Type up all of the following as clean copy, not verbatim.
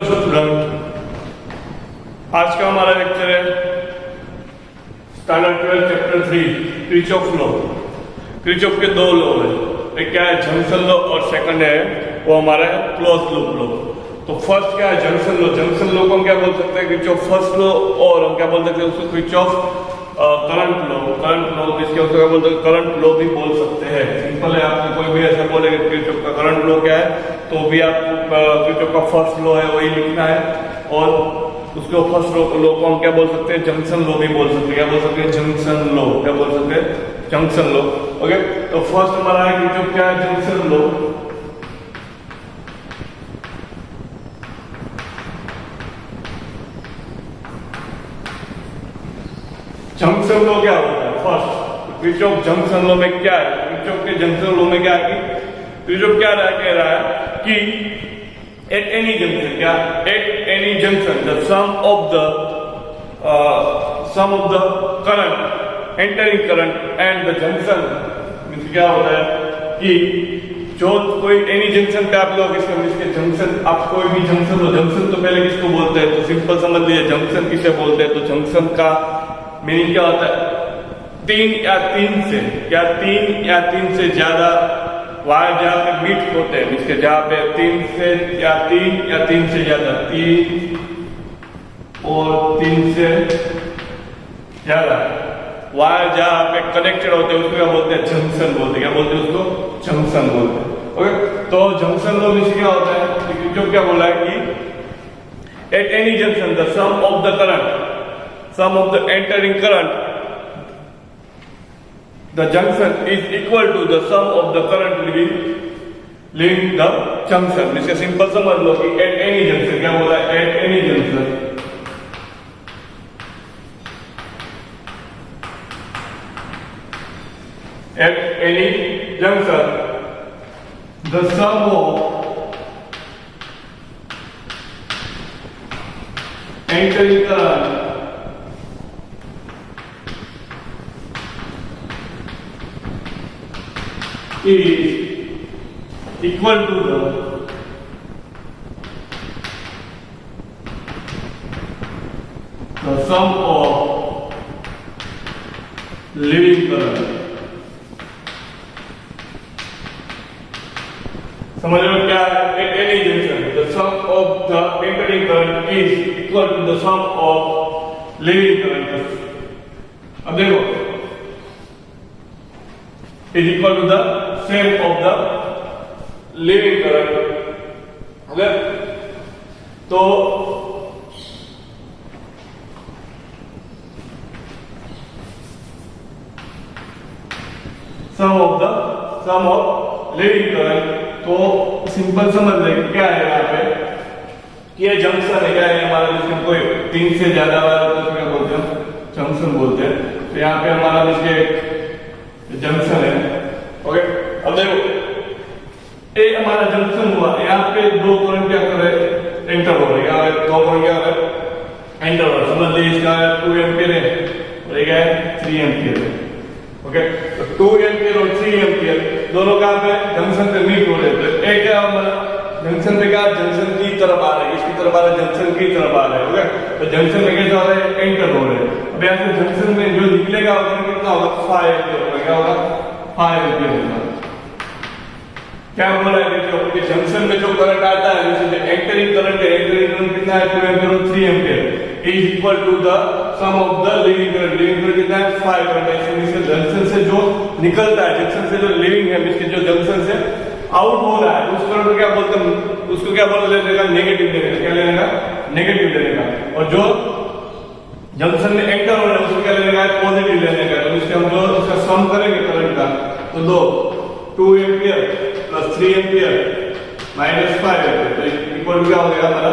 Student, आज का हमारा लेक्चर है standard 12 chapter 3 Kirchhoff law. Kirchhoff के दो लॉ है, एक क्या है जंक्शन लॉ और सेकंड है वो हमारा है क्लोज लूप लॉ। तो फर्स्ट क्या है जंक्शन लॉ। जंक्शन लॉ को हम क्या बोल सकते हैं किरचॉफ फर्स्ट लॉ, और हम क्या बोल सकते हैं उसको Kirchhoff current law. Current law जिसके उसको क्या बोलते हैं करंट लॉ भी बोल सकते हैं। सिंपल है, आपको कोई भी ऐसा बोलेगा किरचॉफ का करंट लॉ क्या है तो भी आपको किरचॉफ का फर्स्ट लॉ है वही लिखना है, और उसको फर्स्ट लॉ को हम क्या बोल सकते हैं जंक्शन लॉ भी बोल सकते हैं। क्या बोल सकते हैं जंक्शन लॉ, क्या बोल सकते हैं जंक्शन लॉ। ओके, तो फर्स्ट हमारा है किरचॉफ क्या है जंक्शन लॉ। जंक्शन लॉ क्या होता है फर्स्ट किरचॉफ जंक्शन लॉ में क्या है। किरचॉफ के जंक्शन लॉ में क्या है कि किरचॉफ क्या कह रहा है कि at any junction, क्या at any junction the sum of the current entering current and the junction means क्या होता है कि जो कोई एनी जंक्शन पे आप लोग इसके जंक्शन आप कोई भी जंक्शन हो, जंक्शन तो पहले किसको बोलते हैं तो सिंपल समझ लीजिए जंक्शन किसे बोलते हैं। तो जंक्शन का मीनिंग क्या होता है तीन या तीन से ज्यादा वायर जहाँ पे मीट होते हैं, इसके जहाँ पे तीन से ज्यादा, तीन और तीन से ज्यादा वायर जहाँ पे कनेक्टेड होते हैं उसको क्या बोलते हैं जंक्शन बोलते हैं। क्या बोलते हैं उसको जंक्शन बोलते हैं। ओके, तो जंक्शन लो में क्या होता है जो क्या बोला है कि at any junction the sum of the entering current the junction is equal to the sum of the current leaving the junction। इसका सिंपल समझ लो कि at any junction क्या बोला है at any junction the sum of entering current is equal to the sum of leaving current। समझ लो क्या है at any junction the sum of the entering current is equal to the sum of leaving current। अब देखो is equal to the sum of the leaving current। Okay, तो sum of leaving current तो simple समझ लेंगे क्या है यहाँ पे कि ये जंक्शन है। क्या है हमारा जिसमें कोई तीन से ज्यादा वाला तो क्या बोलते हैं जंक्शन बोलते हैं। तो यहाँ पे हमारा जिसके जंक्शन है। ओके, अब देखो ए हमारा जंक्शन हुआ, यहाँ पे दो करंट क्या कर रहे एंटर हो रहे हैं, दो करंट क्या कर रहे एंटर हो रहे। समझ लीजिए इसका 2 एम्पियर है और एक है 3 एम्पियर है। ओके, तो 2 एम्पियर और 3 एम्पियर दोनों कहाँ पे जंक्शन पे मीट हो रहे हैं। एक क्या हमारा जंक्शन पे क्या जंक्शन की तरफ आ रहा है, इसकी तरफ आ रहा है, जंक्शन की तरफ आ रहा है। ओके, तो जंक्शन में कैसे हो रहा है एंटर हो रहे हैं। अब यहाँ से जंक्शन में जो निकलेगा वो कितना होगा 5 एम्पियर होगा। क्या होगा 5 एम्पियर होगा। क्या बोला है देखो कि जंक्शन में जो करंट आता है जैसे एंटरिंग करंट है, एंटरिंग करंट कितना है 2 एम्पियर और 3 ampere is equal to the sum of the leaving current. Leaving current कितना है 5 करंट। इससे जंक्शन से जो निकलता है, जंक्शन से जो लीविंग है इसके जो जंक्शन से आउट हो रहा है उस करंट को क्या बोलते हैं उसको क्या बोल लेने का नेगेटिव लेने का। क्या लेने का नेगेटिव लेने का। और जो जंक्शन में एंटर हो रहा है उसको क्या लेने का पॉजिटिव लेने का। तो इसके हम जो इसका सम करेंगे करंट का तो दो 2 ampere plus 3 ampere minus 5 ampere तो इक्वल क्या हो गया हमारा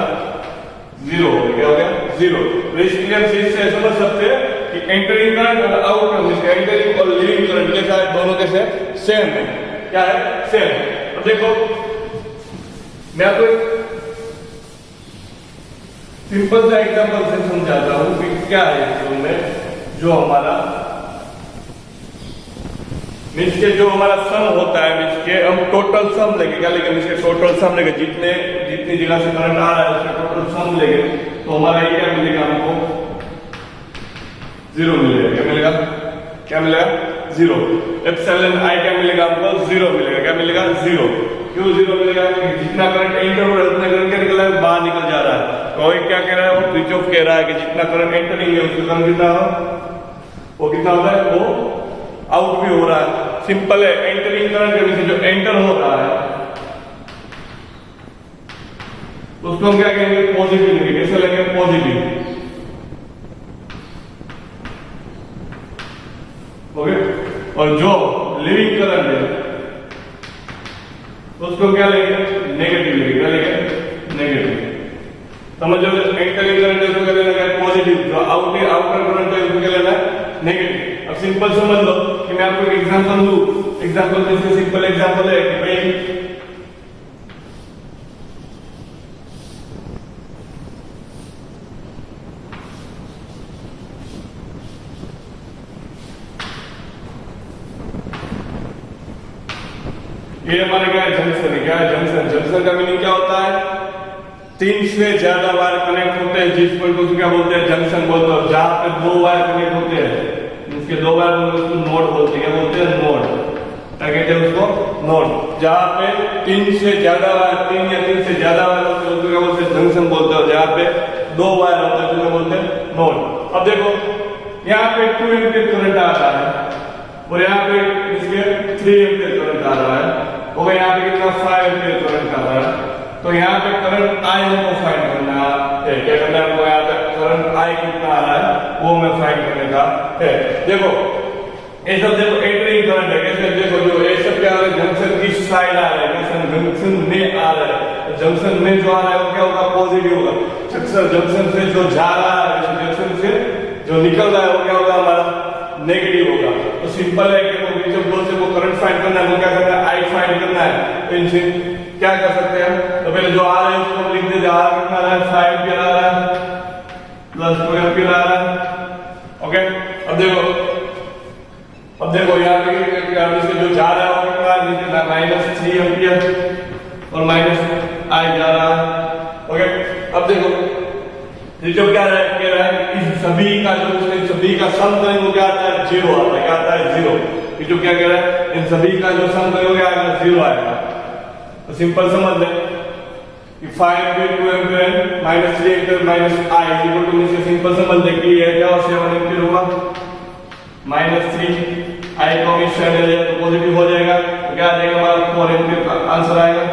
0 हो गया। क्या हो गया 0। तो इसलिए हम इससे समझ सकते हैं कि एंटरिंग करंट और आउटकम इसका एंटरिंग और लीविंग करंट कैसा है दोनों कैसे सेम है। क्या है सेम। अब देखो मैं आपको सिंपल सा एग्जांपल से समझाता हूं कि क्या है इसमें जो हमारा मीन्स के जो हमारा सम होता है, मीन्स के हम टोटल सम लेंगे, क्या लेंगे, मीन्स के टोटल सम लेंगे, जितनी जगह से करंट आ रहा है उसका टोटल सम लेंगे, तो हमारा ये क्या मिलेगा, हमको 0 मिलेगा। क्या मिलेगा, क्या मिलेगा, 0। एप्सिलॉन आई क्या मिलेगा हमको, 0 मिलेगा। क्या मिलेगा, 0। क्यों 0 मिलेगा, क्योंकि जितना करंट एंटर हो रहा है उतना करंट क्या निकल रहा है, बाहर निकल जा रहा है। तो ये क्या कह रहा है, वो क्रिचॉफ कह रहा है कि जितना करंट एंटरिंग है उसका करंट कितना हो, वो कितना होता है, वो आउट भी हो रहा है। सिंपल है, एंटरिंग करंट से जो एंटर हो रहा है उसको हम क्या कहेंगे, पॉजिटिव लेंगे। कैसे लेंगे, पॉजिटिव। ओके। और जो लिविंग करंट है उसको क्या लेंगे, नेगेटिव लेंगे। क्या लेंगे, नेगेटिव। समझो, एंटरिंग करंट है उसको क्या लेना है, पॉजिटिव। जो आउटर करंट है उसको क्या लेना है, नेगेटिव। अब सिंपल समझ लो कि मैं आपको एक एग्जांपल दूं। एग्जांपल जैसे सिंपल एग्जांपल है कि भाई ये हमारे क्या है, जंक्शन है। क्या है, जंक्शन। जंक्शन का मीनिंग क्या होता है, 3 से ज्यादा वायर कनेक्ट होते हैं जिस पॉइंट को क्या बोलते हैं, जंक्शन बोलते हैं। जहां पे 2 वायर कनेक्ट होते हैं इसके 2 वायर उसको नोड बोलते हैं। क्या बोलते हैं, नोड। क्या कहते हैं उसको, नोड। जहां पे 3 से ज्यादा वायर, 3 या 3 से ज्यादा वायर होते हैं उसको क्या बोलते हैं, जंक्शन बोलते हैं। जहां पे 2 वायर होते हैं उसको क्या बोलते हैं, नोड। अब देखो यहाँ पे 2 एम्पीयर करंट आ रहा है और यहाँ पे इसके 3 एम्पीयर करंट आ रहा है, और यहाँ पे कितना 5 एम्पीयर करंट आ रहा है। तो यहाँ पे करंट आई हमको फाइंड करना है। क्या करना है हमको, यहाँ पे करंट आई कितना आ रहा है वो हमें फाइंड करने का है। देखो ये सब देखो एंटरिंग करंट है। कैसे, देखो जो ये सब क्या आ रहा है, जंक्शन की साइड आ रहा है, जंक्शन में आ रहा है। जंक्शन में जो आ रहा है वो क्या होगा, पॉजिटिव होगा। जंक्शन से जो जा रहा है, जंक्शन से जो निकल रहा है वो क्या होगा, हमारा नेगेटिव होगा। तो सिंपल है कि वो जब बोल से वो करंट फाइंड करना है, वो क्या करना है, आई फाइंड करना है। तो इनसे क्या कर सकते हैं, तो पहले जो आ रहा है उसको लिख दे, आ कितना आ रहा है, 5 एम्पीयर आ रहा है प्लस 2 एम्पीयर आ रहा है। ओके। अब देखो यहाँ पे इसके जो जा रहा है वो कितना है, -3 एम्पीयर और माइनस आई जा रहा है। ओके। अब देखो ये जो क्या कह रहा है, इस सभी का जो सभी का सम करेंगे वो क्या आता है, 0 आता है। क्या आता है, 0। ये जो क्या कह रहा है, इन सभी का जो सम करेंगे क्या आएगा, 0 आएगा। तो सिंपल समझ लें कि 5 ampere 2 ampere minus 3 ampere minus I equal to, इससे सिंपल समझ लें कि ये क्या 7 एम्पीयर होगा, -3 आई को मिस कर दिया तो पॉजिटिव हो जाएगा। तो क्या आ जाएगा, हमारा 4 एम्पीयर का आंसर आएगा।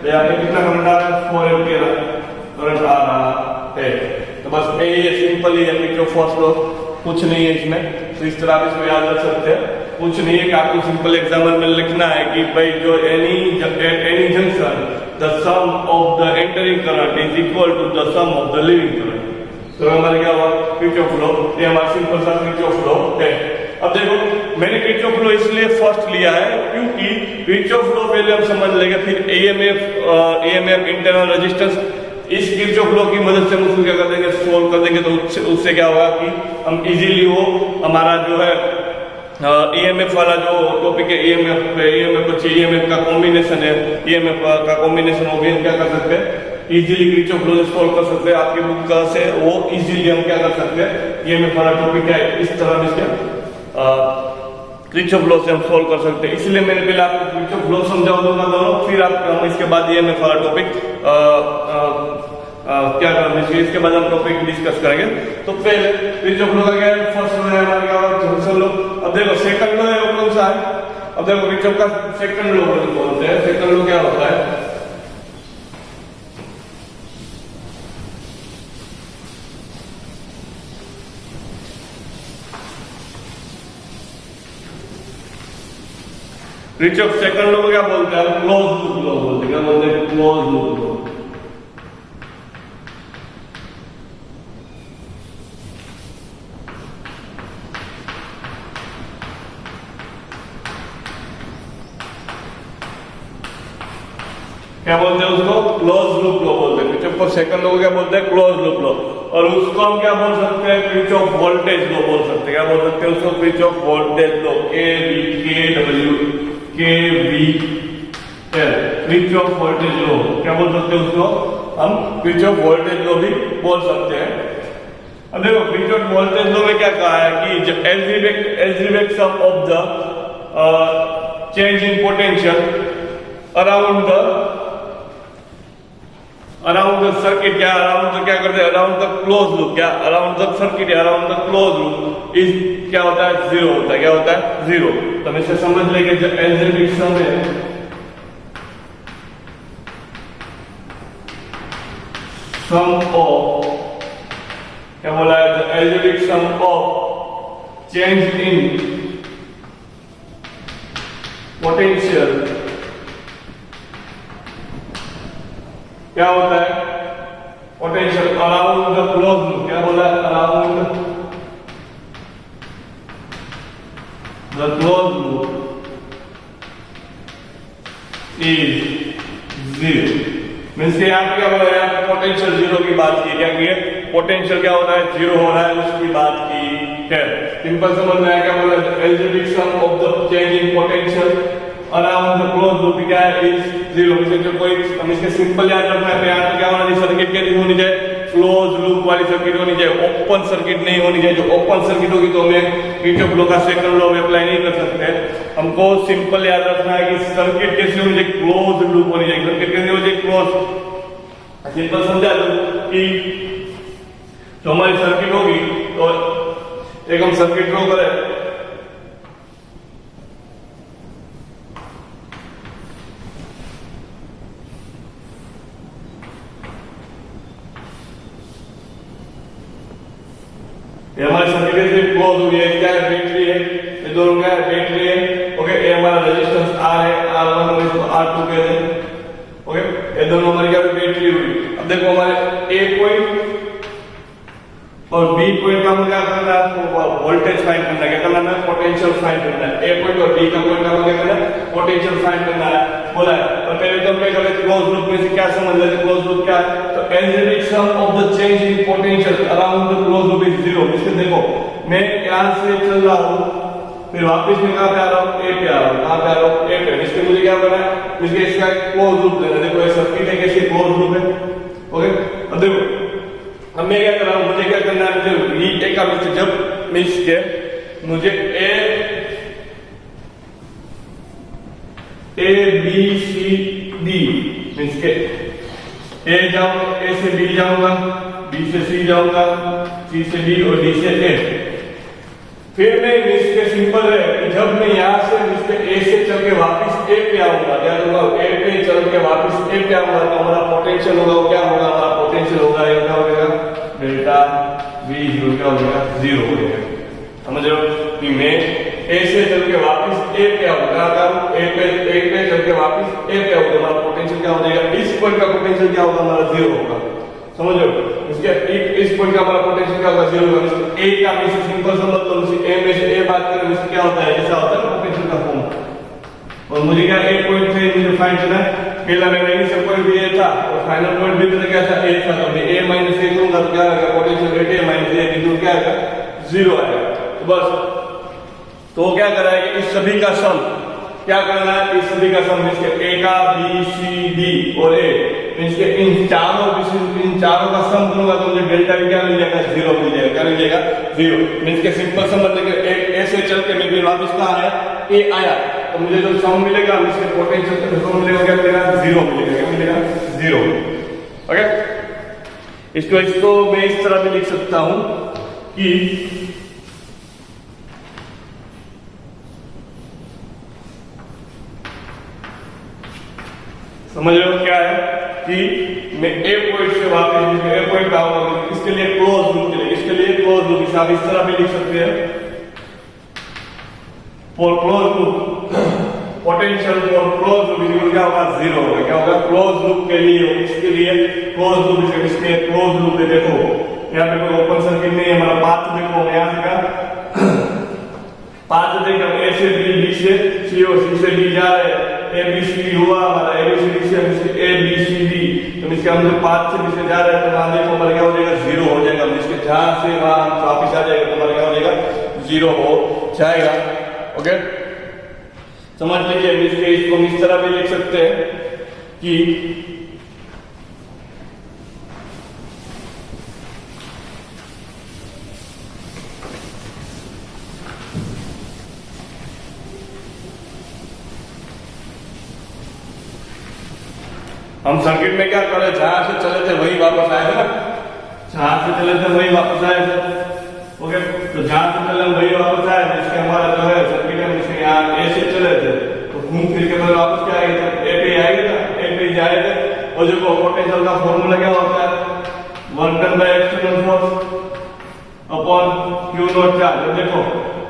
तो यहाँ पे कितना करंट आ रहा है, 4 एम्पीयर करंट आ रहा है। तो बस ये सिंपल ही है, किरचॉफ लॉ, कुछ नहीं है इसमें। तो इस तरह आप इसको याद रख सकते हैं। कुछ नहीं है कि आपको सिंपल एग्जाम्पल में लिखना है कि भाई जो any junction the sum of the entering current is equal to the sum of the leaving current. तो हमारा क्या हुआ, किरचॉफ लॉ। ये हमारा सिंपल सा किरचॉफ लॉ है। अब देखो मैंने किरचॉफ लॉ इसलिए फर्स्ट लिया है क्योंकि किरचॉफ लॉ पहले हम समझ लेंगे, फिर एएमएफ इंटरनल रेजिस्टेंस, इस किरचॉफ लॉ की मदद से हम उसको क्या कर देंगे, सोल्व कर देंगे। तो उससे क्या होगा कि हम इजीली वो हमारा जो है ईएमएफ वाला जो टॉपिक है, ईएमएफ का कॉम्बिनेशन है, ईएमएफ का कॉम्बिनेशन वो भी हम क्या कर सकते हैं, इजीली किरचॉफ लॉ से सोल्व कर सकते हैं। आपकी बुक का से वो इजीली हम क्या कर सकते हैं, ईएमएफ वाला टॉपिक है इस तरह इसके किरचॉफ लॉ से हम सोल्व कर सकते हैं। इसलिए मैंने पहले आपको किरचॉफ लॉ समझा दूंगा दोनों, फिर हम इसके बाद ईएमएफ वाला टॉपिक क्या करेंगे, इसके बाद हम टॉपिक डिस्कस करेंगे। तो पहले किरचॉफ लॉ का क्या है, फर्स्ट लॉ है हमारा क्या होगा, जंक्शन लॉ। अब देखो सेकंड लॉ है वो कौन सा है, अब देखो किरचॉफ का सेकंड लॉ बोलते हैं। सेकंड लॉ क्या होता है, किरचॉफ सेकंड लॉ को क्या बोलते हैं, क्लोज लूप लॉ बोलते हैं। क्या बोलते हैं, क्लोज लूप लॉ। क्या बोलते हैं उसको, क्लोज लूप लॉ बोलते हैं। किरचॉफ को सेकंड लॉ को क्या बोलते हैं, क्लोज लूप लॉ। और उसको हम क्या बोल सकते हैं, किरचॉफ वोल्टेज लॉ बोल सकते हैं। क्या बोल सकते हैं उसको, Kirchhoff voltage law, KVL, Kirchhoff voltage law क्या बोल सकते हैं उसको हम, किरचॉफ वोल्टेज लॉ भी बोल सकते हैं। अब देखो किरचॉफ वोल्टेज लॉ में क्या कहा है कि algebraic sum of the change in potential around the circuit, क्या अराउंड द क्या करते हैं, अराउंड द क्लोज लूप, क्या around the circuit, around the close loop is क्या होता है, जीरो होता है। क्या होता है, जीरो। तो हम इसे समझ लेंगे जो algebraic sum है, सम ऑफ, क्या बोला है, the algebraic sum of change in potential क्या होता है, potential around the close loop. क्या बोला है, around the close loop is zero. Means यहाँ पे क्या बोला है, पोटेंशियल जीरो की बात की। क्या की है, पोटेंशियल क्या होता है, जीरो हो रहा है, उसकी बात की है। सिंपल समझ में आया। क्या बोला है, algebraic sum of the change in potential around the close loop क्या है, इज जीरो। जो कोई हम इसके सिंपल याद रखना है, यहाँ पे क्या होना चाहिए, सर्किट कैसी होनी चाहिए, क्लोज लूप वाली सर्किट होनी चाहिए, ओपन सर्किट नहीं होनी चाहिए। जो ओपन सर्किट होगी तो हमें किरचॉफ लॉ का सेकंड लॉ में अप्लाई नहीं कर सकते। हमको सिंपल याद रखना है कि सर्किट कैसी होनी चाहिए, क्लोज लूप होनी चाहिए। सर्किट कैसी होनी चाहिए, क्लोज। सिंपल समझा दो कि जो हमारी सर्किट होगी, तो एक हम सर्किट ड्रॉ करें, ये हमारी सर्किट से क्लोज हो गया। क्या है, बैटरी है, ये दोनों क्या है, बैटरी है। ओके, ये हमारा रेजिस्टेंस R है, R1 और इसको R2 कहते हैं। ओके, ये दोनों हमारी क्या बैटरी हुई। अब देखो हमारे A पॉइंट और B पॉइंट का हमें क्या करना है, वोल्टेज फाइंड करना है। क्या करना है, पोटेंशियल फाइंड करना है। A पॉइंट और B का पॉइंट का क्या करना है, पोटेंशियल फाइंड करना है बोला है। और पहले तो हम क्या करें, क्लोज लूप में से क्या समझ लेते, क्लोज लूप क्या है, तो algebraic sum of the change in potential around the closed loop is zero। इसके देखो मैं यहां से चल रहा हूं, फिर वापस मैं कहां पे आ रहा हूं, A पे आ रहा हूं। कहां पे आ रहा हूं, A पे। इसके मुझे क्या करना है, मुझे इसका क्लोज लूप लेना है। देखो ये सर्किट है, कैसे क्लोज लूप है। ओके, अब देखो अब मैं क्या कर रहा हूं, मुझे क्या करना है, मुझे ये का मतलब जब मैं इसके मुझे A B C D means के A जाऊंगा, A से B जाऊंगा, B से C जाऊंगा, C से D और D से A। फिर मैं इसके सिंपल है कि जब मैं यहां से इसके A से चल के वापस A पे आऊंगा, क्या करूंगा, A पे चल के वापस A पे आऊंगा, तो हमारा पोटेंशियल होगा, क्या होगा, हमारा पोटेंशियल होगा, ये क्या होगा, डेल्टा V क्या हो जाएगा, जीरो हो जाएगा। समझ रहे हो कि मैं A से चल के वापस A पे आऊंगा, A पे चल के वापस A पे आऊंगा, हमारा पोटेंशियल क्या हो जाएगा, इस पॉइंट का पोटेंशियल क्या होगा, हमारा जीरो होगा। समझ रहे हो, इसके इस पॉइंट का हमारा पोटेंशियल क्या होगा, जीरो होगा। A का मैं सिंपल समझ लो, A में से A बात करें, इससे क्या होता है, ऐसा होता है पोटेंशियल का फॉर्म। और मुझे क्या A पॉइंट से मुझे फाइंड करना है, पहला मेरा इनिशियल पॉइंट भी A था और फाइनल पॉइंट भी मेरा क्या था, A था। तो मैं A माइनस A करूंगा तो क्या आएगा, potential rate A minus A बिंदु क्या आएगा, जीरो आएगा। तो बस तो क्या करा है कि इस सभी का सम क्या करना है, इस सभी का सम इसके A का B C D और A इसके इन चारों का सम करूंगा तो मुझे डेल्टा भी क्या मिल जाएगा, जीरो मिल जाएगा। क्या मिल जाएगा, जीरो। मींस के सिंपल समझ लेंगे, A से चल के मैं वापस कहां आया, A आया, तो मुझे जो सम मिलेगा इसके पोटेंशियल का सम मिलेगा, क्या मिलेगा, जीरो मिलेगा। क्या मिलेगा, जीरो। ओके, इसको मैं इस तरह भी लिख सकता हूं कि समझ रहे हो क्या है कि मैं A पॉइंट से वापस A पॉइंट पे आऊंगा, इसके लिए क्लोज लूप के लिए, इसके लिए क्लोज लूप आप इस तरह भी लिख सकते हैं, for close loop potential for close loop क्या होगा, जीरो होगा। क्या होगा, क्लोज लूप के लिए, इसके लिए क्लोज लूप, इसके क्लोज लूप पे देखो यहाँ पे कोई ओपन सर्किट नहीं है, हमारा पाथ देखो, यहाँ से का पाथ देखो, A से B, B से C और C से D जा रहे हैं, A B C D हुआ हमारा, A B C D से A B C D, तो इसके हम जो 5 से नीचे जा रहे हैं तो वहां देखो हमारे क्या हो जाएगा, 0 हो जाएगा। इसके जहां से वहां वापिस आ जाएगा तो हमारे क्या हो जाएगा, 0 हो जाएगा। ओके, समझ लीजिए। इसको इस तरह भी लिख सकते हैं कि हम सर्किट में क्या कर रहे, जहां से चले थे वही वापस आए थे ना, जहां से चले थे वही वापस आए थे। ओके, तो जहां से चले वही वापस आए, जिसके हमारा जो है सर्किट है जिसके यहाँ ए से चले थे तो घूम फिर के बाद वापस क्या आएगा, ए पे आएगा ना, ए पे जाएगा। और जो पोटेंशियल का फॉर्मूला क्या होता है, 1 done by external force upon Q naught charge. देखो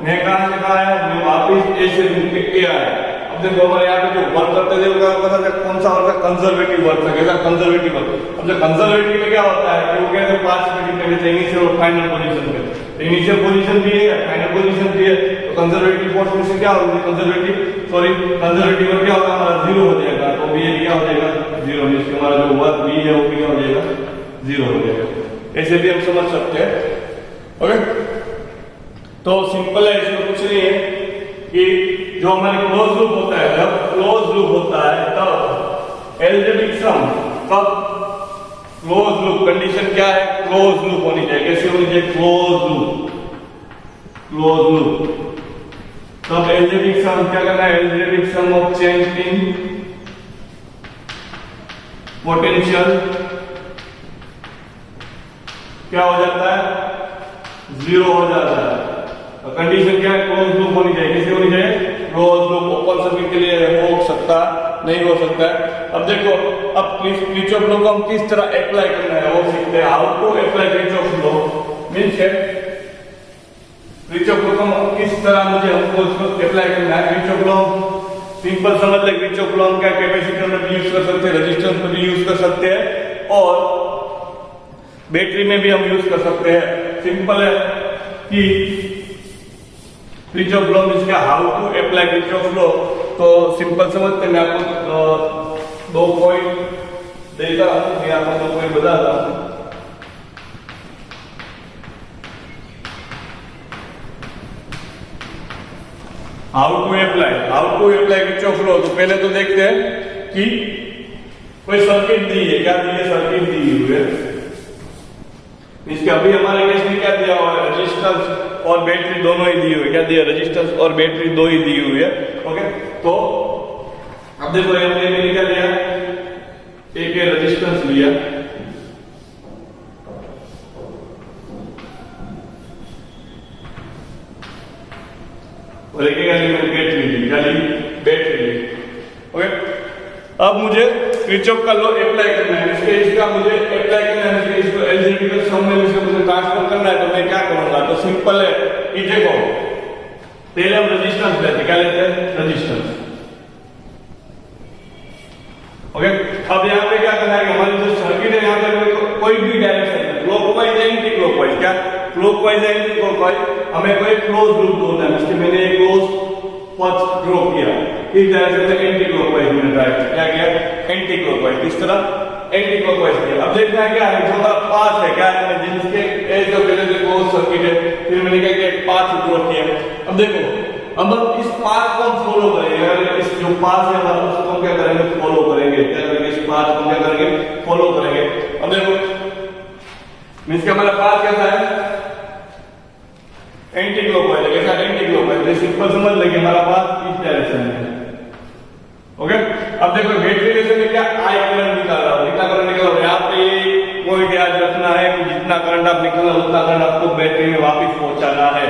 मैं कहां से कहा है, मैं वापिस ए से घूम के ए आया। अब देखो हमारे यहाँ पे जो वर्क करते थे वो पता है कौन सा वर्क, कंजर्वेटिव वर्क है, कंजर्वेटिव वर्क। अब जो कंजर्वेटिव में क्या होता है कि वो कहते हैं 5 मिनट पहले चाहिए इनिशियल और फाइनल पोजीशन पे, इनिशियल पोजीशन भी है फाइनल पोजीशन भी है। तो कंजर्वेटिव फोर्स में क्या होगी, कंजर्वेटिव में क्या होगा, हमारा 0 हो जाएगा। तो भी ये क्या हो जाएगा, 0। इसके हमारा जो वर्क बी है वो भी क्या हो जाएगा, 0 हो जाएगा। ऐसे भी हम समझ सकते हैं। ओके, तो सिंपल है, इसमें कुछ नहीं है कि जो हमारे क्लोज लूप होता है, जब क्लोज लूप होता है तब एल्जेब्रिक सम, कब क्लोज लूप कंडीशन क्या है, क्लोज लूप होनी चाहिए। कैसे होनी चाहिए, क्लोज लूप, क्लोज लूप। तब एल्जेब्रिक सम क्या करना है, algebraic sum of change in potential क्या हो जाता है, 0 हो जाता है। कंडीशन क्या है, क्लोज लूप होनी चाहिए। कैसे होनी चाहिए, क्लोज लूप। ओपन सर्किट के लिए हो सकता नहीं हो सकता है। अब देखो, अब किरचॉफ लॉ को हम किस तरह अप्लाई करना है वो सीखते हैं। How to apply Kirchhoff law means Kirchhoff law को किस तरह मुझे हमको अप्लाई करना है। किरचॉफ लॉ सिंपल समझ ले, किरचॉफ लॉ हम क्या कैपेसिटर में भी यूज कर सकते हैं, रेजिस्टेंस में भी यूज कर सकते हैं और बैटरी में भी हम यूज कर सकते हैं। सिंपल है कि किरचॉफ लॉ मींस क्या, how to apply Kirchhoff law. तो सिंपल समझते, मैं आपको 2 पॉइंट देता हूं, मैं आपको 2 पॉइंट बताता हूं। How to apply Kirchhoff law. तो पहले तो देखते हैं कि कोई सर्किट दी है, क्या दी है, सर्किट दी हुई है। इसके अभी हमारे केस में क्या दिया हुआ है, रेजिस्टेंस और बैटरी दोनों ही दी हुई है। क्या दिया, रेजिस्टेंस और बैटरी दो ही दी हुई है। ओके, तो अब देखो मैंने क्या लिया, एक रेजिस्टेंस लिया और एक बैटरी ली, क्या ली, बैटरी ली। ओके, अब मुझे किरचॉफ का लॉ अप्लाई करना है। इसका मुझे अप्लाई करना है, इसको एल्जेब्रिक सम में मुझे ट्रांसफर करना है। तो मैं क्या करूंगा, तो सिंपल है कि देखो पहले हम रेजिस्टेंस लेते हैं, क्या लेते हैं, रेजिस्टेंस। ओके, अब यहाँ पे क्या करना है कि हमारी जो सर्किट है यहाँ पे कोई भी डायरेक्शन है, क्लॉकवाइज है, एंटी क्लॉकवाइज, क्या क्लॉकवाइज है, एंटी क्लॉकवाइज, हमें कोई क्लोज लूप ढूंढना है। इसके मैंने एक क्लोज पथ ड्रॉ किया, इस डायरेक्शन में एंटी क्लॉकवाइज मैंने ट्राई क्या किया, एंटी क्लॉकवाइज। किस तरह, एंटी क्लॉकवाइज किया। अब देखना है क्या है, जो हमारा पाथ है, क्या है, जिसके एक जो पहले से क्लोज सर्किट है, फिर मैंने क्या किया, एक पाथ ड्रॉ किया। अब देखो, अब हम इस पाथ को हम फॉलो करेंगे, अगर इस जो पाथ है हमारा उसको हम क्या करेंगे, फॉलो करेंगे। क्या करेंगे, इस पाथ को क्या करेंगे, फॉलो करेंगे। अब देखो मींस कि हमारा पाथ कैसा है, एंटी क्लॉकवाइज है। कैसा, एंटी क्लॉकवाइज। सिंपल समझ लेंगे, हमारा पाथ इस डायरेक्शन में है। ओके, अब देखो बैटरी लेसे में क्या, आई करंट निकाल रहा हूं, कितना करंट निकाल रहा हूं। यहाँ पे कोई ध्यान रखना है कि जितना करंट आप निकाल रहे हो उतना करंट आपको बैटरी में वापस पहुंचाना है।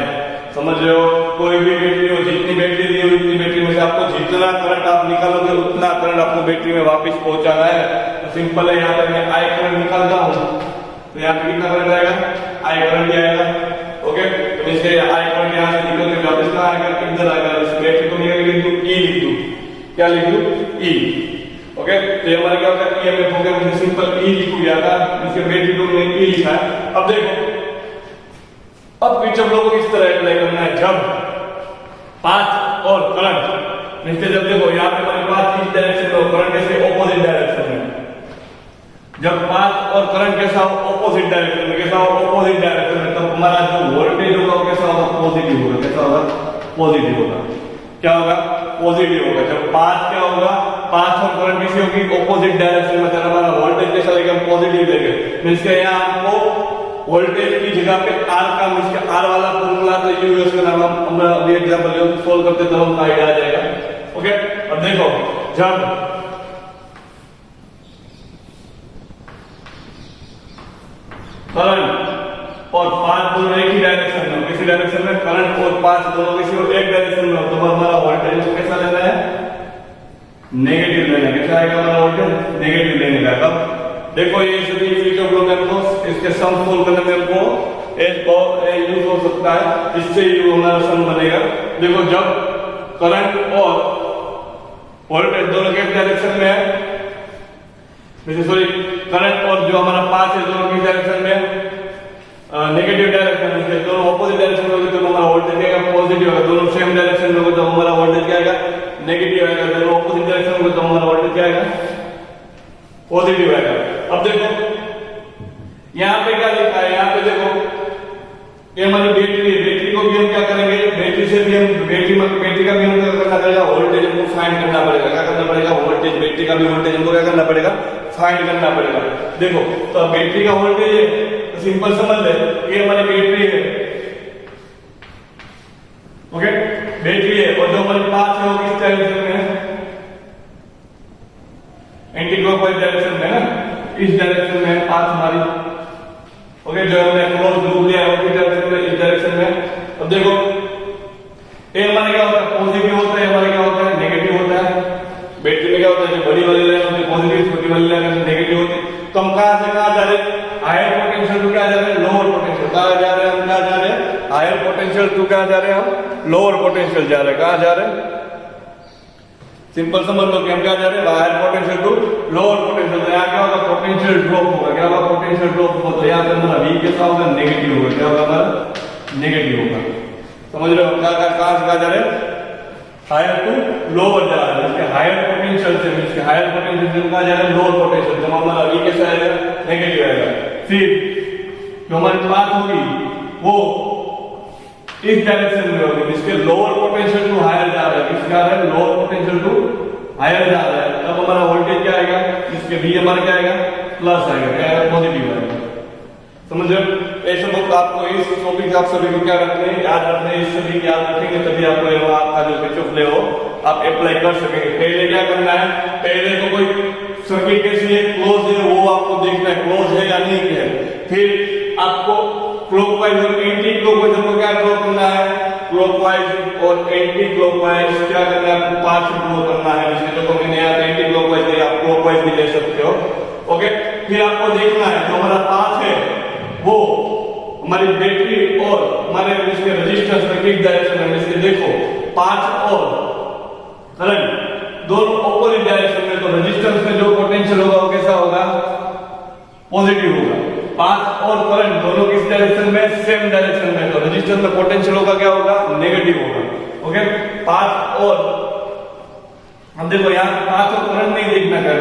समझ रहे हो, कोई भी बैटरी हो, जितनी बैटरी दी हो उतनी बैटरी में से आपको जितना करंट आप निकालोगे उतना करंट आपको बैटरी में वापस पहुंचाना है। तो सिंपल है, यहाँ पे मैं आई करंट निकालता हूँ, तो यहाँ पे कितना करंट आएगा, आई करंट आएगा। ओके, तो इसलिए आई करंट यहाँ से निकल के वापस कहाँ आएगा, इधर आएगा। इस बैटरी को निकाल के लिख दूं, ई लिख दूं, क्या लिख दूं, ई। ओके, तो ये हमारा क्या होगा, ईएमएफ हो गया। मुझे सिंपल ई लिख दिया था, इसके बैटरी को मैंने ई लिखा है। अब देखो, अब किरचॉफ लॉ को किस तरह अप्लाई करना है, जब पाथ और करंट, जब देखो यहाँ पे हमारे पाथ इस डायरेक्शन में, करंट ऐसे ऑपोजिट डायरेक्शन में। जब पाथ और करंट कैसा हो, ऑपोजिट डायरेक्शन में, कैसा हो, ऑपोजिट डायरेक्शन में, तब हमारा जो वोल्टेज होगा वो कैसा होगा, पॉजिटिव होगा। कैसा होगा, पॉजिटिव होगा। क्या होगा, पॉजिटिव होगा। जब पाथ क्या होगा, पाथ और करंट कैसी होगी, ऑपोजिट डायरेक्शन में, तब हमारा वोल्टेज कैसा लगेगा, पॉजिटिव लगेगा। मींस के यहाँ आपको वोल्टेज की जगह पे आर का, मींस के आर वाला फॉर्मूला तो यूज करना, हम अभी एग्जांपल सोल्व करते तो हमको आइडिया आ जाएगा। ओके, अब देखो, जब करंट और पाथ दोनों एक ही डायरेक्शन में, किसी डायरेक्शन में करंट और पाथ दोनों किसी एक डायरेक्शन में हो, तो हमारा वोल्टेज कैसा लेना है, नेगेटिव लेना है। कैसा आएगा हमारा वोल्टेज, नेगेटिव लेने का। तब देखो ये सभी फीचर को हमको इसके सम सोल्व करने में हमको एक और यूज हो सकता है, इससे ही हमारा सम बनेगा। देखो जब करंट और वोल्टेज दोनों के डायरेक्शन में है, सॉरी करंट और जो हमारा पाथ है दोनों की डायरेक्शन में नेगेटिव डायरेक्शन में, दोनों ऑपोजिट डायरेक्शन में होगा तो हमारा वोल्टेज क्या आएगा, पॉजिटिव होगा। दोनों सेम डायरेक्शन में होगा तो हमारा वोल्टेज क्या आएगा, नेगेटिव आएगा। दोनों ऑपोजिट डायरेक्शन में होगा तो हमारा वोल्टेज क्या आएगा, पॉजिटिव आएगा। अब देखो यहाँ पे क्या लिखा है, यहाँ पे देखो ये हमारी बैटरी है, बैटरी को भी हम क्या करेंगे, बैटरी से भी हम बैटरी का भी हमको क्या करना पड़ेगा, वोल्टेज हमको फाइंड करना पड़ेगा। क्या करना पड़ेगा, वोल्टेज, बैटरी का भी वोल्टेज हमको क्या करना पड़ेगा, फाइंड करना पड़ेगा। देखो तो बैटरी का वोल्टेज है, तो सिंपल समझ ले, ये हमारी बैटरी है। ओके, बैटरी है, और जो हमारे पाथ है वो किस डायरेक्शन में है, एंटी क्लॉकवाइज डायरेक्शन में है ना, इस डायरेक्शन में है पाथ हमारी। ओके, जो हमने क्लोज लूप लिया है वो किस डायरेक्शन में, इस डायरेक्शन में। अब देखो ये हमारे क्या होता है, पॉजिटिव होता है, हमारे क्या होता है, नेगेटिव होता है। बैटरी में क्या होता है, जो बड़ी वाली लाइन होती है पॉजिटिव, छोटी वाली लाइन नेगेटिव होती है। तो हम कहां से कहां जा रहे हैं, हायर पोटेंशियल टू क्या जा रहे हैं, लोअर पोटेंशियल। कहां जा रहे हैं हम, क्या जा रहे हैं, हायर पोटेंशियल टू क्या जा रहे हैं हम, लोअर पोटेंशियल जा रहे हैं। कहां जा रहे हैं, सिंपल समझ लो कि हम क्या जा रहे हैं, higher potential to lower potential. तो यहाँ क्या होगा, पोटेंशियल ड्रॉप होगा। क्या होगा, पोटेंशियल ड्रॉप होगा। तो यहाँ पे हमारा V कैसा होगा, नेगेटिव होगा। क्या होगा हमारा, नेगेटिव होगा। समझ रहे हो, कहां से कहां जा रहे हैं, हायर टू लोअर जा रहे हैं। इसके हायर पोटेंशियल से, इसके हायर पोटेंशियल से कहां जा रहे हैं, लोअर पोटेंशियल। तो हमारा V कैसा आएगा, नेगेटिव आएगा। फिर जो हमारी पाथ होगी वो इस डायरेक्शन में होगी, इसके लोअर पोटेंशियल टू हायर जा रहा है। किसका जा रहा है, लोअर पोटेंशियल टू हायर जा रहा है। तब हमारा वोल्टेज क्या आएगा, इसके V हमारा क्या आएगा, प्लस आएगा। क्या आएगा, पॉजिटिव आएगा। समझ रहे हो, ऐसे बुक आपको इस टॉपिक आप सभी को क्या रखने हैं, याद रखने हैं। इस सभी की याद रखेंगे तभी आपको आपका जो किरचॉफ लॉ हो आप अप्लाई कर सकेंगे। पहले क्या करना है, पहले तो कोई सर्किट कैसी है, क्लोज है, वो आपको देखना है क्लोज है या नहीं है। फिर आपको क्लॉकवाइज और एंटी क्लॉकवाइज को क्या ड्रॉ करना है, क्लॉकवाइज और एंटी क्लॉकवाइज क्या करना है, आपको पाथ ड्रॉ करना है। इसमें देखो मैंने यहाँ पे एंटी क्लॉकवाइज दिया, आप क्लॉकवाइज भी ले सकते हो। ओके, फिर आपको देखना है जो हमारा पाथ है वो हमारी बैटरी और हमारे इसके रेजिस्टेंस में किस डायरेक्शन में। इसके देखो पाथ और करंट दोनों ऑपोजिट डायरेक्शन में, तो रेजिस्टेंस में जो पोटेंशियल होगा वो कैसा होगा, पॉजिटिव होगा। पाथ और करंट दोनों किस डायरेक्शन में, सेम डायरेक्शन में, तो रेजिस्टेंस में पोटेंशियल होगा क्या होगा, नेगेटिव होगा। ओके, पाथ और हम देखो यहाँ पाथ और करंट नहीं देखना है,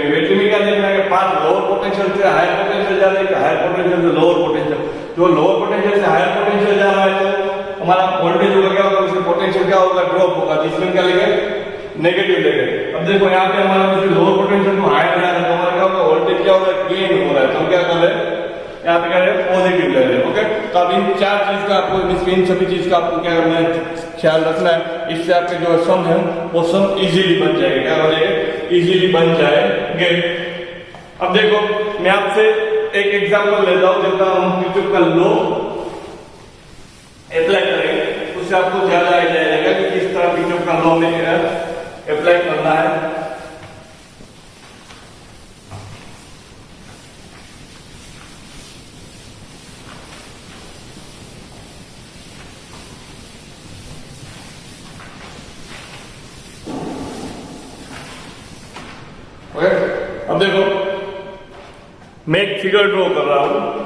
बैटरी में क्या देखना है, पाथ लोअर पोटेंशियल से हायर पोटेंशियल जा रहा है, हायर पोटेंशियल से लोअर पोटेंशियल। जो लोअर पोटेंशियल से हायर पोटेंशियल जा रहा है तो हमारा वोल्टेज होगा क्या होगा, उसके पोटेंशियल क्या होगा, ड्रॉप होगा। जिसमें क्या लेंगे, नेगेटिव लेंगे। अब देखो यहाँ पे हमारा लोअर पोटेंशियल टू हायर जा रहा है तो हमारा क्या होगा, वोल्टेज क्या होगा, गेन हो रहा है। तो हम क्या कर रहे हैं, यहाँ पे क्या है, पॉजिटिव ले रहे हैं। ओके, तो अब इन चार चीज का आपको, इन सभी चीज का आपको क्या करना है, ख्याल रखना है। इससे आपके जो सम है वो सम इजीली बन जाएगा। क्या हो जाएगा, इजीली बन जाएंगे। अब देखो मैं आपसे एक एग्जांपल लेता हूं, जब हम किरचॉफ का लॉ अप्लाई करेंगे उससे आपको ज्यादा आइडिया आएगा कि किस तरह किरचॉफ का लॉ में अप्लाई करना है। अब देखो मैं एक फिगर ड्रॉ कर रहा हूं।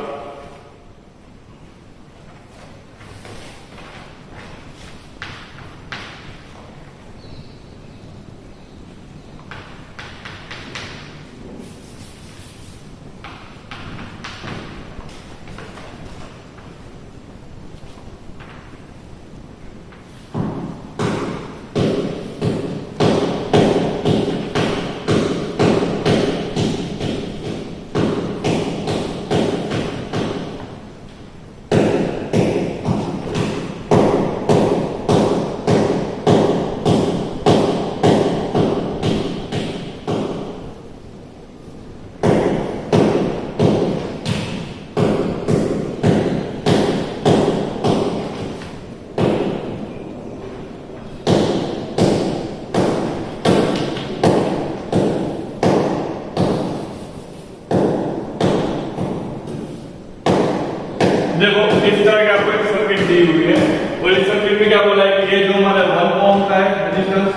देखो इस तरह का आपको एक सर्किट दी हुई है और इस सर्किट में क्या बोला है कि ये जो हमारा 1 ओम का है रेजिस्टेंस,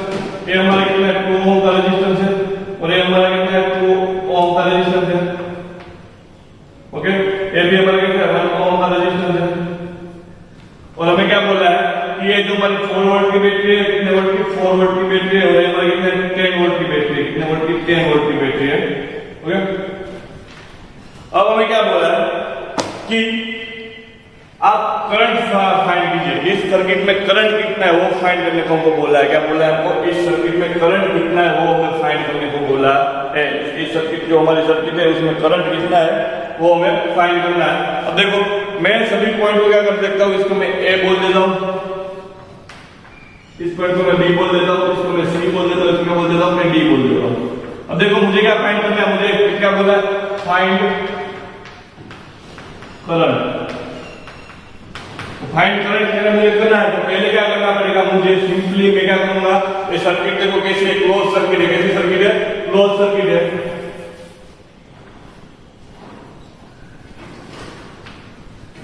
ये हमारा कितना है 2 ओम का रेजिस्टेंस है और ये हमारा कितना है 2 ओम का रेजिस्टेंस है। ओके, ये भी हमारा कितना है 1 ओम का रेजिस्टेंस है। और हमें क्या बोला है कि ये जो हमारी 4 वोल्ट की बैटरी है, कितने वोल्ट की 4 वोल्ट की बैटरी है और ये हमारी कितने 10 वोल्ट की बैटरी है, कितने वोल्ट की 10 वोल्ट की बैटरी है। ओके, अब हमें क्या बोला है कि आप करंट फाइंड कीजिए। इस सर्किट में करंट कितना है वो फाइंड करने को हमको बोला है। क्या बोला है हमको? इस सर्किट में करंट कितना है वो हमें फाइंड करने को बोला है। इस सर्किट जो हमारी सर्किट है उसमें करंट कितना है वो हमें फाइंड करना है। अब देखो मैं सभी पॉइंट को क्या कर सकता हूँ, इसको मैं ए बोल देता हूँ, इस पॉइंट को मैं बी बोल देता हूँ, इसको मैं सी बोल देता हूँ, इसको बोल देता हूँ, मैं डी बोल देता हूँ। अब देखो मुझे क्या फाइंड करना है, मुझे क्या बोला है? Find current. फाइंड करंट के लिए मुझे करना है तो पहले क्या करना पड़ेगा मुझे? सिंपली मैं क्या करूंगा, ये सर्किट देखो कैसे क्लोज सर्किट है, कैसी सर्किट है? क्लोज सर्किट है।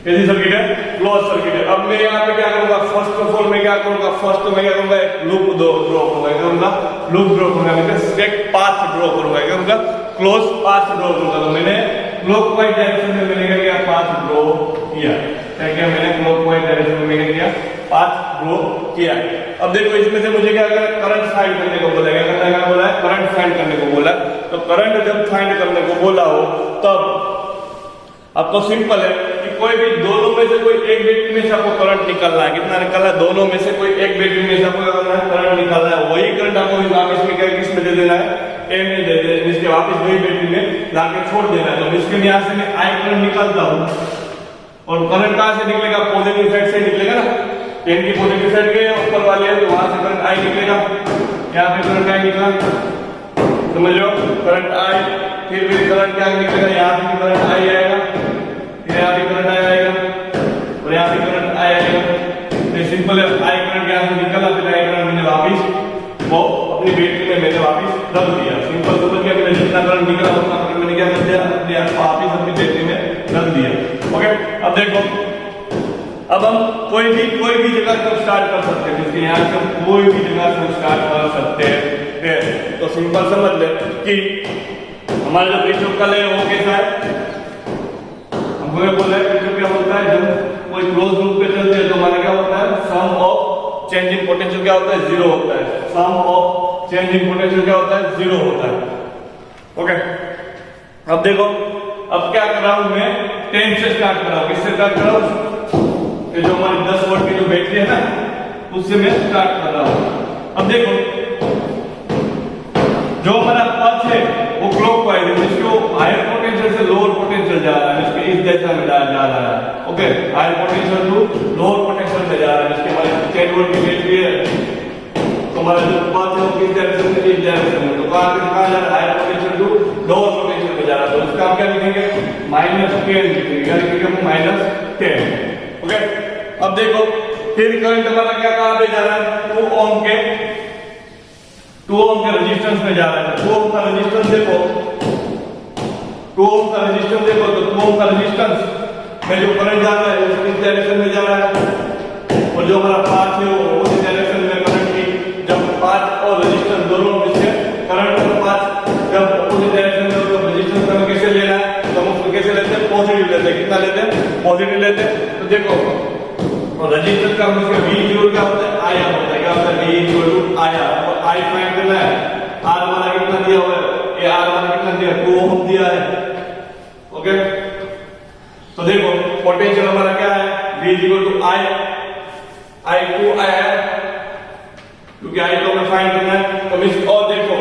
कैसी सर्किट है? क्लोज सर्किट है। अब मैं यहाँ पे क्या करूंगा? फर्स्ट ऑफ ऑल मैं क्या करूंगा? फर्स्ट में क्या करूंगा? एक लूप ड्रॉ करूंगा, लूप ड्रॉ करूंगा, मैं एक पाथ ड्रॉ करूंगा, क्या करूंगा? क्लोज पाथ ड्रॉ करूंगा। तो मैंने क्लॉकवाइज डायरेक्शन में मैंने क्या किया? पाथ ड्रॉ किया। क्या मैंने क्लॉकवाइज डायरेक्शन में मैंने किया? पाथ ड्रॉ किया। अब देखो इसमें से मुझे क्या करंट फाइंड करने को बोला, क्या करना है? क्या बोला है? करंट फाइंड करने को बोला। तो करंट जब फाइंड करने को बोला हो तब अब तो सिंपल है कि कोई भी दोनों में से कोई एक बैटरी में से आपको करंट निकालना है। कितना निकालना है? दोनों में से कोई एक बैटरी में से आपको क्या करना है? करंट निकालना है। वही करंट आपको वापस में क्या किसमें दे देना है? ए में दे देना है। इसके वापस वही बैटरी में लाके छोड़ देना है। तो इसके यहाँ से मैं आई करंट निकालता हूँ और करंट कहाँ से निकलेगा? पॉजिटिव साइड से निकलेगा ना। पेन की पॉजिटिव साइड के ऊपर वाले है तो वहां से करंट आई निकलेगा। यहाँ पे करंट आई निकला, समझ लो, करंट आई। फिर भी करंट क्या निकलेगा? यहाँ पे करंट आई आएगा, फिर यहाँ पे करंट आई आएगा और यहाँ पे करंट आई आएगा। तो सिंपल है, आई करंट यहाँ से निकला, फिर आई करंट मैंने वापिस वो अपनी बैटरी में मैंने वापिस रख दिया। सिंपल समझ गया? मैंने जितना करंट निकला उतना करंट मैंने क्या कर दिया? अपने वापिस अपनी बैटरी में रख दिया। ओके, अब देखो अब हम कोई भी जगह से स्टार्ट कर सकते हैं। इसके यहाँ से हम कोई भी जगह से स्टार्ट कर सकते हैं। तो सिंपल समझ ले कि हमारा जो किरचॉफ है वो कैसा है? हमको ये बोला है किरचॉफ क्या होता है? जब कोई क्लोज लूप पे चलते हैं तो हमारा क्या होता है? सम ऑफ चेंजिंग पोटेंशियल क्या होता है? जीरो होता है। सम ऑफ चेंजिंग पोटेंशियल क्या होता है? जीरो होता है। ओके, अब देखो अब क्या कर रहा हूं मैं? 10 से स्टार्ट कर रहा हूं। किससे स्टार्ट कर रहा हूं? जो हमारी 10 वोल्ट की जो बैटरी है ना उससे मैं स्टार्ट कर रहा हूं। अब देखो जो हमारा पथ है वो क्लॉकवाइज है, जिसको हायर पोटेंशियल से लोअर पोटेंशियल जा रहा है, जिसके इस दिशा में जा रहा है। Okay, higher potential to lower potential में जा रहा है। जिसके हमारे 10 वोल्ट की बैटरी है तो हमारा जो पथ है वो किस डायरेक्शन में? इस डायरेक्शन में। तो कहां से कहां जा रहा है? Higher potential to lower potential में जा रहा है। तो उसका हम क्या लिखेंगे? -10 लिखेंगे। क्या लिखेंगे? -10। ओके, अब देखो फिर करंट हमारा क्या कहां पे जा रहा है? 2 ओम के रेजिस्टेंस में जा रहा है। 2 ओम का रेजिस्टेंस देखो, 2 ओम का रेजिस्टेंस देखो तो 2 ओम का रेजिस्टेंस में जो करंट जा रहा है वो किस डायरेक्शन में जा रहा है? और जो हमारा पाथ है वो उस डायरेक्शन में करंट की। जब पाथ और रेजिस्टेंस दोनों में से करंट और पाथ जब अपोजिट डायरेक्शन में तो रेजिस्टेंस हमें कैसे लेना है? तो हम उसको कैसे लेते हैं? पॉजिटिव लेते हैं। कितना लेते हैं? पॉजिटिव लेते हैं। तो देखो और रेजिस्टेंस का मतलब V इक्वल क्या होता है? आया होता है। क्या होता है? V इक्वल टू आया। और I फाइंड करना है। R हमारा कितना दिया हुआ है? ये R हमारा कितना दिया? 2 ओम दिया है। ओके, तो देखो पोटेंशियल हमारा क्या है? V इक्वल टू I 2 आया है क्योंकि I को हमें फाइंड करना है। तो मिस और देखो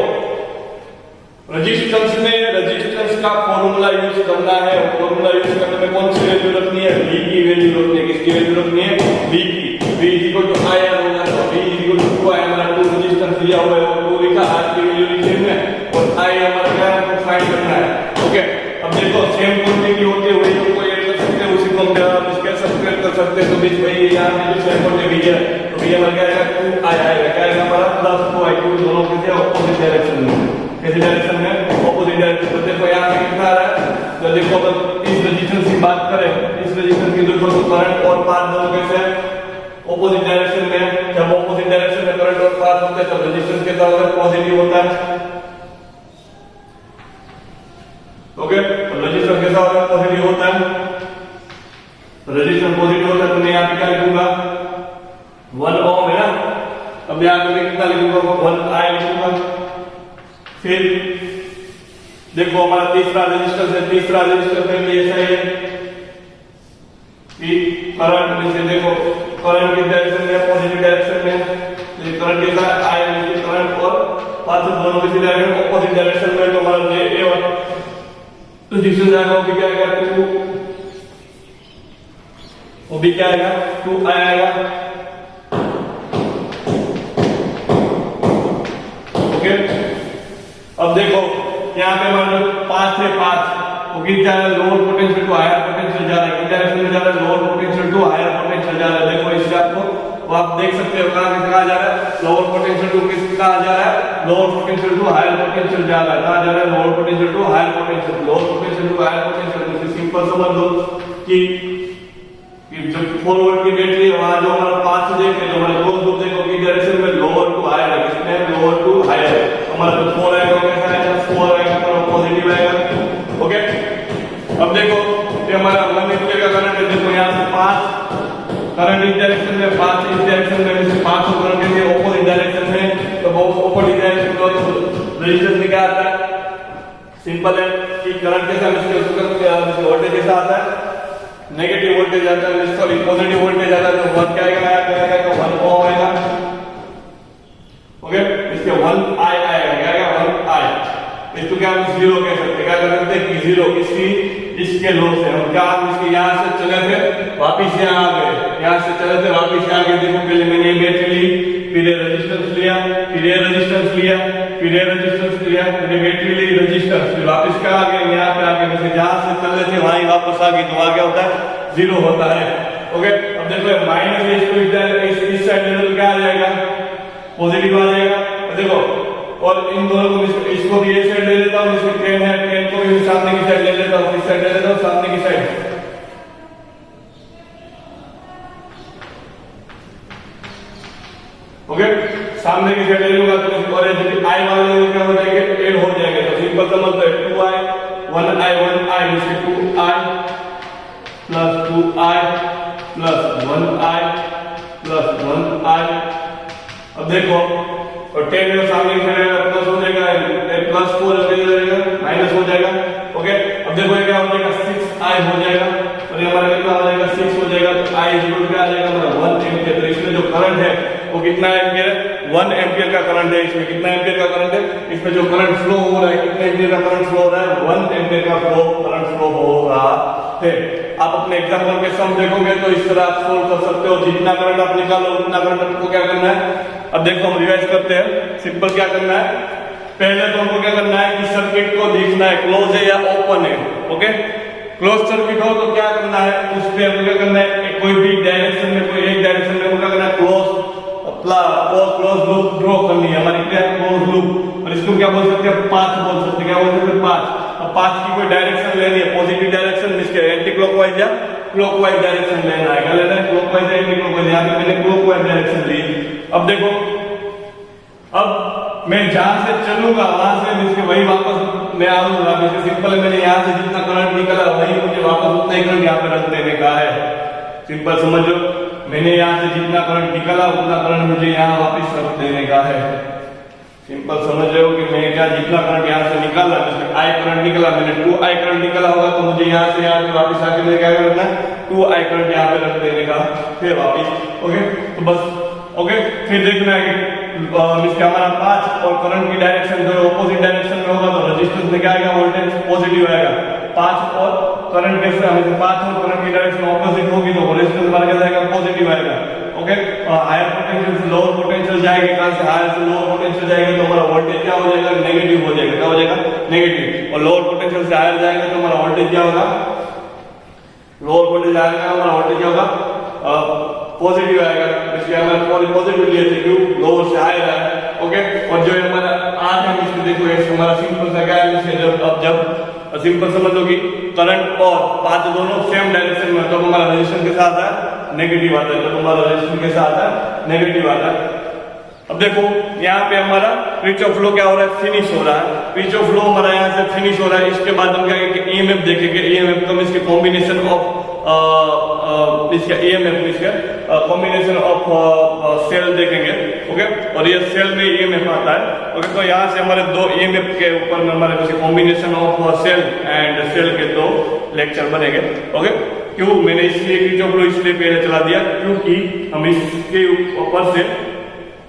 रेजिस्टेंस में रेजिस्टेंस का फॉर्मूला यूज करना है। फॉर्मूला यूज करने में कौन सी वैल्यू रखनी है? V की वैल्यू रखनी है। किसकी वैल्यू रखनी है? V की। V इक्वल टू I होगा तो V इक्वल टू 2 I हमारा 2 रेजिस्टेंस दिया हुआ है और 2 लिखा R की वैल्यू लिखी है और I हमारा क्या है? फाइंड करना है। ओके, अब देखो सेम क्वांटिटी होती है वही को कोई ऐड कर सकते हैं, उसी को हम इसके सब्ट्रैक्ट कर सकते हैं। तो बीच भाई यहां पे जो सेम क्वांटिटी है तो V हमारा क्या आएगा? 2 I आएगा। क्या आएगा हमारा? +2 I। दोनों के ऑपोजिट डायरेक्शन में। कैसे डायरेक्शन में? Opposite direction. तो देखो यहाँ पे कितना आ रहा है? तो देखो अगर इस रेजिस्टेंस की बात करें, इस रेजिस्टेंस की देखो करंट और पाथ दोनों कैसे है, ऑपोजिट डायरेक्शन में है। जब ऑपोजिट डायरेक्शन में करंट और पाथ होता है तो रेजिस्टेंस कैसा होता है, पॉजिटिव होता है। ओके, रेजिस्टेंस कैसा होता है, पॉजिटिव होता है। रेजिस्टेंस पॉजिटिव होता है तो मैं यहाँ पे क्या लिखूंगा, 1 ओम है ना, अब यहाँ पे कितना लिखूंगा, 1 I लिखूंगा। फिर देखो हमारा तीसरा रेजिस्टेंस है, तीसरा रेजिस्टेंस में भी ऐसा है कि करंट में से देखो करंट की डायरेक्शन में पॉजिटिव डायरेक्शन में, तो करंट कैसा है, I करंट और पाथ दोनों की डायरेक्शन ऑपोजिट डायरेक्शन में, तो हमारा ये A1 रेजिस्टेंस आएगा वो भी क्या आएगा, 2, वो भी क्या आएगा, 2I आएगा। ओके, अब देखो यहाँ पे हमारा पाथ है, पाथ वो किस जा रहा है, lower potential to higher potential जा रहा है, किस डायरेक्शन में जा रहा है, lower potential to higher potential जा रहा है। देखो इस ग्राफ को वो आप देख सकते हो कहाँ जा रहा है, लोअर पोटेंशियल टू किस कहाँ जा रहा है, lower potential to higher potential जा रहा है, कहाँ जा रहा है, lower potential to higher potential, lower potential to higher potential. Simple समझ लो कि जब फॉरवर्ड की बैटरी वहां जो हमारा पाथ देखे जो हमारे दोस्त लोग देखो कि डायरेक्शन में लोअर टू हायर है, किसमें लोअर टू हायर, हमारा जो 4 आएगा कैसा आएगा, 4 आएगा हमारा पॉजिटिव आएगा। ओके, अब देखो ये हमारा 1 एम्पीयर का करंट है, देखो यहाँ से 5 करंट इस डायरेक्शन में, 5 इस डायरेक्शन में, जैसे 5 करंट है ऑपोजिट डायरेक्शन में, तो वो ऑपोजिट डायरेक्शन में रेजिस्टेंस में क्या आता है, सिंपल है कि करंट कैसा मिलता वोल्टेज कैसा आता है, नेगेटिव वोल्टेज आता है, सॉरी पॉजिटिव वोल्टेज आता है, तो 1 क्या आएगा, 1 ओम आएगा। ओके, इसके 1 I आएगा, क्या आएगा, 1 I। इसको क्या हम 0 कह सकते हैं, क्या कर सकते हैं कि 0 इसके लो से हम क्या, इसके यहाँ से चले थे वापिस यहाँ आ गए, यहाँ से चले थे वापिस यहाँ आ गए। देखो पहले मैंने ये बैटरी ली, फिर ये रेजिस्टेंस लिया, फिर ये रेजिस्टेंस लिया, फिर ये रेजिस्टेंस लिया, फिर ये बैटरी ली, रेजिस्टेंस, फिर वापस क्या आ गए, यहाँ पे आ गए, जैसे जहां से चल रहे थे वहीं वापस आ गए, तो वहां क्या होता है, 0 होता है। ओके, अब देखो माइनस इस साइड में क्या आ जाएगा, पॉजिटिव आ जाएगा। देखो और इन दोनों को इसको भी ये साइड ले लेता हूँ, इसको 10 है, 10 को भी सामने की साइड ले लेता हूँ, इस साइड ले लेता हूँ, सामने की साइड। ओके, सामने की साइड ले लूंगा तो और I वाले क्या हो जाएंगे, ऐड हो जाएंगे, तो सिंपल समझ लो 2I 1I इसके 2I plus 2I plus 1I plus 1I। अब देखो और 10 में सामने की साइड प्लस हो जाएगा, प्लस 4 माइनस हो जाएगा। ओके, अब देखो ये क्या हो जाएगा, 6I हो जाएगा, और ये हमारा कितना हो जाएगा, 6 हो जाएगा, तो I इक्वल क्या आ जाएगा हमारा 1 एम्पीयर। तो इसमें जो करंट है वो कितना एम्पीयर है, 1 एम्पीयर का करंट है। इसमें कितना एम्पीयर का करंट है, इसमें जो करंट फ्लो हो रहा है, कितने एम्पीयर का करंट फ्लो हो रहा है, 1 एम्पीयर का करंट फ्लो हो रहा है। आप अपने एग्जाम्पल के सम देखोगे तो इस तरह आप सोल्व कर सकते हो, जितना करंट आप निकालो उतना करंट आपको क्या करना है। अब देखो हम रिवाइज करते हैं, सिंपल क्या करना है, पहले तो हमको क्या करना है कि सर्किट को देखना है क्लोज है या ओपन है। ओके, क्लोज सर्किट हो तो क्या करना है, उस पे हमको क्या करना है, कोई भी डायरेक्शन में, कोई एक डायरेक्शन में क्या करना है, क्लोज लूप ड्रॉ करनी है हमारी, क्या क्लोज लूप। और इसको क्या बोल सकते हैं, पाथ बोल सकते हैं, क्या बोल सकते हैं, पाथ। अब पाथ की कोई डायरेक्शन लेनी है, पॉजिटिव डायरेक्शन, इसके एंटी क्लॉकवाइज या क्लॉकवाइज डायरेक्शन लेना है, क्या लेना है, क्लॉकवाइज या एंटी क्लॉकवाइज। यहाँ पे मैंने क्लॉकवाइज डायरेक्शन ली। अब देखो, अब मैं जहां से चलूंगा वहां से इसके वही वापस मैं आऊंगा, जैसे सिंपल है, मैंने यहाँ से जितना करंट निकला वही मुझे वापस उतना ही करंट यहाँ पे रख देने का है। सिंपल समझो, मैंने यहाँ से जितना करंट निकला उतना करंट मुझे यहाँ वापस रख देने का है। सिंपल समझ रहे हो कि मैं क्या, जितना करंट यहाँ से निकाला, जैसे I करंट निकला, मैंने 2I करंट निकला होगा, तो मुझे यहाँ से यहाँ पे वापस आके मुझे क्या करना है, 2I करंट यहाँ पे रख देने का फिर वापस। ओके, तो बस ओके, फिर देखना है कि इसके हमारा पाथ और करंट की डायरेक्शन जो ऑपोजिट डायरेक्शन में होगा, तो रेजिस्टेंस में क्या आएगा, वोल्टेज पॉजिटिव आएगा। पाथ और करंट कैसे, हमें पाथ और करंट की डायरेक्शन ऑपोजिट होगी तो रेजिस्टेंस हमारा क्या आएगा, पॉजिटिव आएगा। ओके, हायर पोटेंशियल से लोअर पोटेंशियल जाएगी, कहां से हायर से लोअर पोटेंशियल जाएगा तो हमारा वोल्टेज क्या हो जाएगा, नेगेटिव हो जाएगा। क्या हो जाएगा, नेगेटिव। और लोअर पोटेंशियल से हायर जाएगा तो हमारा वोल्टेज क्या होगा, लोअर वोल्टेज आएगा, हमारा वोल्टेज क्या होगा, पॉजिटिव आएगा। इसलिए हमारा पॉजिटिव लिए थे, क्यों, लोअर से हायर है। ओके, और जो हमारा आर है इसमें देखो, हमारा सिंपल सा क्या है, जब सिंपल समझ लो कि करंट और पाथ दोनों सेम डायरेक्शन में, तो हमारा रेजिस्टेंस के साथ है नेगेटिव आता है, तो हमारा रेजिस्टेंस के साथ है नेगेटिव आता है। अब देखो यहाँ पे हमारा किरचॉफ लॉ क्या हो रहा है, फिनिश हो रहा है। किरचॉफ लॉ हमारा यहाँ से फिनिश हो रहा है। इसके बाद हम क्या करेंगे, ईएमएफ देखेंगे। ईएमएफ का इसके कॉम्बिनेशन ऑफ इसका ईएमएफ इसका कॉम्बिनेशन ऑफ सेल देखेंगे। ओके, और ये सेल में ईएमएफ आता है। ओके, तो यहाँ से हमारे दो ईएमएफ के ऊपर में हमारे combination of cell and cell के दो लेक्चर बनेंगे। ओके, क्यों मैंने इसलिए किरचॉफ लॉ इसलिए पहले चला दिया क्योंकि हम इसके ऊपर से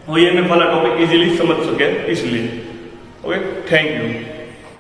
वो ईएमएफ वाला टॉपिक इजीली समझ सके, इसलिए। Okay, thank you.